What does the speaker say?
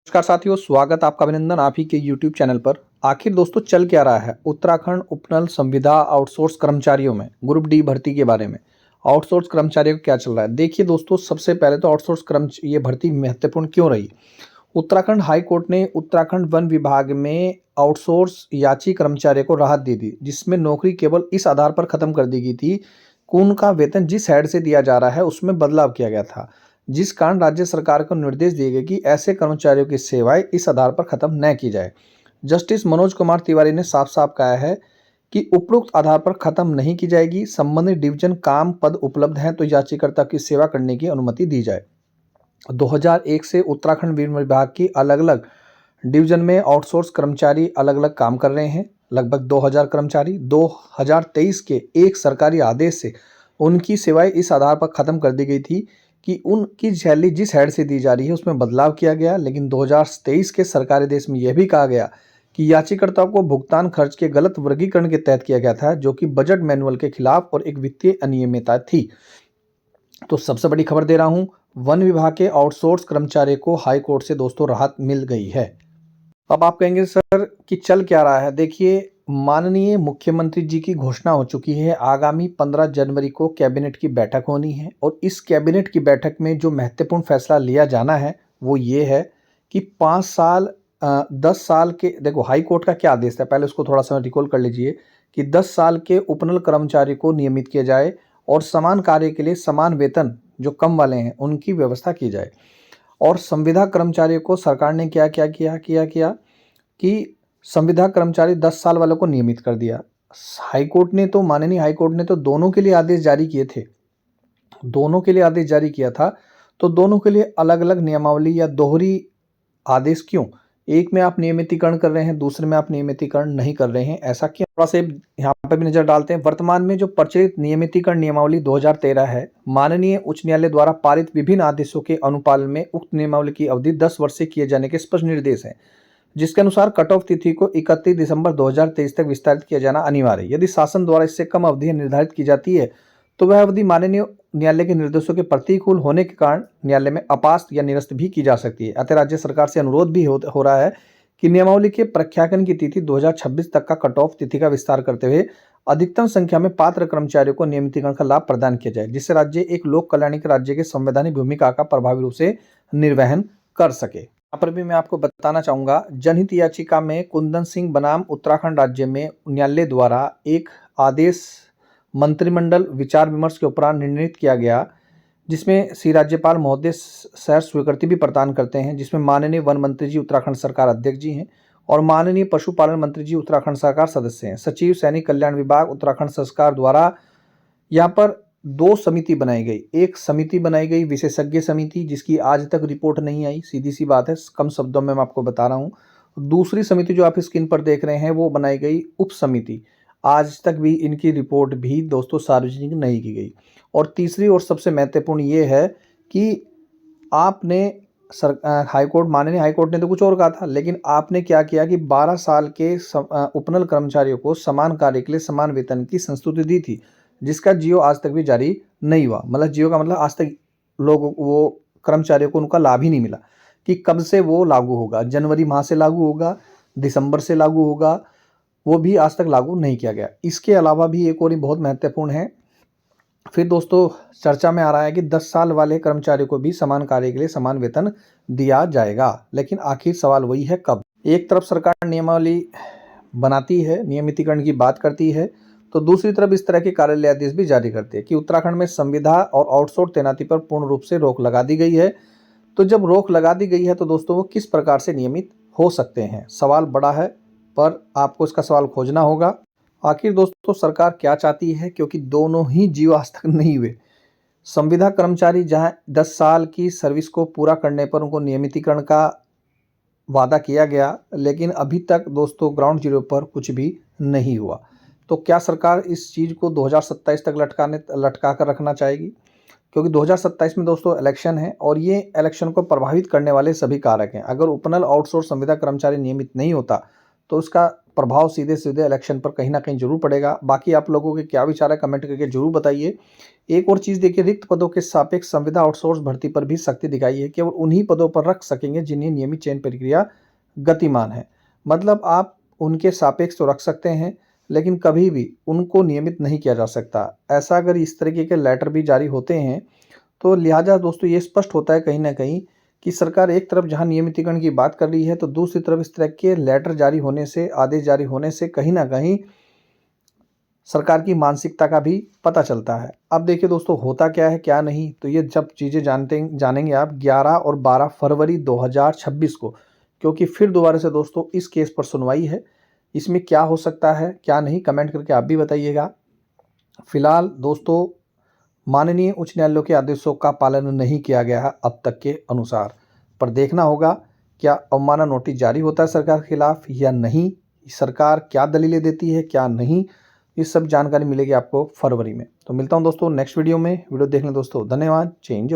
नमस्कार साथियों, स्वागत आपका अभिनंदन आप ही के YouTube चैनल पर। आखिर दोस्तों चल क्या रहा है उत्तराखंड उपनल संविदा आउटसोर्स कर्मचारियों में ग्रुप डी भर्ती के बारे में। आउटसोर्स कर्मचारियों को क्या चल रहा है देखिए दोस्तों, सबसे पहले तो आउटसोर्स ये भर्ती महत्वपूर्ण क्यों रही। उत्तराखंड हाई कोर्ट ने उत्तराखंड वन विभाग में आउटसोर्स याची कर्मचारियों को राहत दे दी, जिसमें नौकरी केवल इस आधार पर खत्म कर दी गई थी कि उनका वेतन जिस हेड से दिया जा रहा है उसमें बदलाव किया गया था, जिस कारण राज्य सरकार को निर्देश दिए गए कि ऐसे कर्मचारियों की सेवाएं इस आधार पर खत्म न की जाए। जस्टिस मनोज कुमार तिवारी ने साफ साफ कहा है कि उपरोक्त आधार पर खत्म नहीं की जाएगी। संबंधित डिवीजन काम पद उपलब्ध हैं तो याचिकर्ता की सेवा करने की अनुमति दी जाए। 2001 से उत्तराखंड वन विभाग की अलग अलग डिवीजन में आउटसोर्स कर्मचारी अलग अलग काम कर रहे हैं। लगभग 2000 कर्मचारी 2023 के एक सरकारी आदेश से उनकी सेवाएं इस आधार पर खत्म कर दी गई थी कि उनकी सैलरी जिस हेड से दी जा रही है उसमें बदलाव किया गया। लेकिन 2023 के सरकारी आदेश में यह भी कहा गया कि याचिकाकर्ताओं को भुगतान खर्च के गलत वर्गीकरण के तहत किया गया था, जो कि बजट मैनुअल के खिलाफ और एक वित्तीय अनियमितता थी। तो सबसे बड़ी खबर दे रहा हूं, वन विभाग के आउटसोर्स कर्मचारियों को हाई कोर्ट से दोस्तों राहत मिल गई है। अब आप कहेंगे सर कि चल क्या रहा है। देखिए, माननीय मुख्यमंत्री जी की घोषणा हो चुकी है, आगामी 15 जनवरी को कैबिनेट की बैठक होनी है और इस कैबिनेट की बैठक में जो महत्वपूर्ण फैसला लिया जाना है वो ये है कि 5 साल 10 साल के, देखो हाई कोर्ट का क्या आदेश है, पहले उसको थोड़ा सा रिकॉल कर लीजिए कि 10 साल के उपनल कर्मचारी को नियमित किया जाए और समान कार्य के लिए समान वेतन जो कम वाले हैं उनकी व्यवस्था की जाए। और संविदा कर्मचारियों को सरकार ने क्या क्या किया कि संविदा कर्मचारी 10 साल वालों को नियमित कर दिया। माननीय हाई कोर्ट ने तो दोनों के लिए आदेश जारी किए थे, दोनों के लिए आदेश जारी किया था, तो दोनों के लिए अलग अलग नियमावली या दोहरी आदेश क्यों? एक में आप नियमितीकरण कर रहे हैं, दूसरे में आप नियमितीकरण नहीं कर रहे हैं, ऐसा क्यों? थोड़ा सा यहाँ पे भी नजर डालते हैं। वर्तमान में जो प्रचलित नियमितीकरण नियमावली 2013 है, माननीय उच्च न्यायालय द्वारा पारित विभिन्न आदेशों के अनुपालन में उक्त नियमावली की अवधि 10 वर्ष से किए जाने के स्पष्ट निर्देश हैं, जिसके अनुसार कट ऑफ तिथि को 31 दिसंबर 2023 तक विस्तारित किया जाना अनिवार्य है। यदि शासन द्वारा इससे कम अवधि निर्धारित की जाती है तो वह अवधि माननीय न्यायालय के निर्देशों के प्रतिकूल होने के कारण न्यायालय में अपास्त या निरस्त भी की जा सकती है। अतः राज्य सरकार से अनुरोध भी हो रहा है कि नियमावली के प्रख्यापन की तिथि 2026 तक का कट ऑफ तिथि का विस्तार करते हुए अधिकतम संख्या में पात्र कर्मचारियों को नियमितीकरण का लाभ प्रदान किया जाए, जिससे राज्य एक लोक कल्याणिक राज्य के संवैधानिक भूमिका का प्रभावी रूप से निर्वहन कर सके। यहाँ पर भी मैं आपको बताना चाहूंगा, जनहित याचिका में कुंदन सिंह बनाम उत्तराखंड राज्य में न्यायालय द्वारा एक आदेश मंत्रिमंडल विचार विमर्श के उपरांत निर्णित किया गया, जिसमें श्री राज्यपाल महोदय सह स्वीकृति भी प्रदान करते हैं, जिसमें माननीय वन मंत्री जी उत्तराखंड सरकार अध्यक्ष जी हैं और माननीय पशुपालन मंत्री जी उत्तराखंड सरकार सदस्य हैं। सचिव सैनिक कल्याण विभाग उत्तराखंड सरकार द्वारा यहाँ पर 2 समिति बनाई गई। एक समिति बनाई गई विशेषज्ञ समिति, जिसकी आज तक रिपोर्ट नहीं आई, सीधी सी बात है, कम शब्दों में मैं आपको बता रहा हूँ। दूसरी समिति जो आप स्क्रीन पर देख रहे हैं वो बनाई गई उप समिति, आज तक भी इनकी रिपोर्ट भी दोस्तों सार्वजनिक नहीं की गई। और तीसरी और सबसे महत्वपूर्ण ये है कि आपने हाईकोर्ट, माननीय हाईकोर्ट ने तो कुछ और कहा था, लेकिन आपने क्या किया कि 12 साल के उपनल कर्मचारियों को समान कार्य के लिए समान वेतन की संस्तुति दी थी, जिसका जियो आज तक भी जारी नहीं हुआ। मतलब जियो का मतलब आज तक लोग वो कर्मचारियों को उनका लाभ ही नहीं मिला कि कब से वो लागू होगा। जनवरी माह से लागू होगा, दिसंबर से लागू होगा, वो भी आज तक लागू नहीं किया गया। इसके अलावा भी एक और बहुत महत्वपूर्ण है, फिर दोस्तों चर्चा में आ रहा है कि 10 साल वाले कर्मचारियों को भी समान कार्य के लिए समान वेतन दिया जाएगा। लेकिन आखिर सवाल वही है, कब? एक तरफ सरकार नियमावली बनाती है, नियमितीकरण की बात करती है, तो दूसरी तरफ इस तरह के कार्यालय आदेश भी जारी करती है कि उत्तराखंड में संविदा और आउटसोर्स तैनाती पर पूर्ण रूप से रोक लगा दी गई है। तो जब रोक लगा दी गई है तो दोस्तों वो किस प्रकार से नियमित हो सकते हैं? सवाल बड़ा है, पर आपको इसका सवाल खोजना होगा। आखिर दोस्तों सरकार क्या चाहती है, क्योंकि दोनों ही जियो आज तक नहीं हुए। संविदा कर्मचारी जहां 10 साल की सर्विस को पूरा करने पर उनको नियमितीकरण का वादा किया गया, लेकिन अभी तक दोस्तों ग्राउंड जीरो पर कुछ भी नहीं हुआ। तो क्या सरकार इस चीज़ को 2027 तक लटका कर रखना चाहेगी? क्योंकि 2027 में दोस्तों इलेक्शन है और ये इलेक्शन को प्रभावित करने वाले सभी कारक हैं। अगर उपनल आउटसोर्स संविदा कर्मचारी नियमित नहीं होता तो उसका प्रभाव सीधे सीधे इलेक्शन पर कहीं ना कहीं जरूर पड़ेगा। बाकी आप लोगों के क्या विचार है कमेंट करके जरूर बताइए। एक और चीज़ देखिए, रिक्त पदों के सापेक्ष संविदा आउटसोर्स भर्ती पर भी सख्ती दिखाई है। केवल उन्हीं पदों पर रख सकेंगे जिन्हें नियमित चयन प्रक्रिया गतिमान है। मतलब आप उनके सापेक्ष तो रख सकते हैं, लेकिन कभी भी उनको नियमित नहीं किया जा सकता। ऐसा अगर इस तरीके के लेटर भी जारी होते हैं तो लिहाजा दोस्तों ये स्पष्ट होता है कहीं ना कहीं कि सरकार एक तरफ जहां नियमितीकरण की बात कर रही है, तो दूसरी तरफ इस तरह के लेटर जारी होने से, आदेश जारी होने से कहीं ना कहीं सरकार की मानसिकता का भी पता चलता है। अब देखिए दोस्तों होता क्या है क्या नहीं, तो ये जब चीज़ें जानेंगे आप 11 और 12 फरवरी 2026 को, क्योंकि फिर दोबारा से दोस्तों इस केस पर सुनवाई है। इसमें क्या हो सकता है क्या नहीं, कमेंट करके आप भी बताइएगा। फिलहाल दोस्तों माननीय उच्च न्यायालय के आदेशों का पालन नहीं किया गया है अब तक के अनुसार, पर देखना होगा क्या अवमानना नोटिस जारी होता है सरकार के खिलाफ या नहीं, सरकार क्या दलीलें देती है क्या नहीं, ये सब जानकारी मिलेगी आपको फरवरी में। तो मिलता हूं दोस्तों नेक्स्ट वीडियो में। वीडियो देखने दोस्तों धन्यवाद। चेंज होता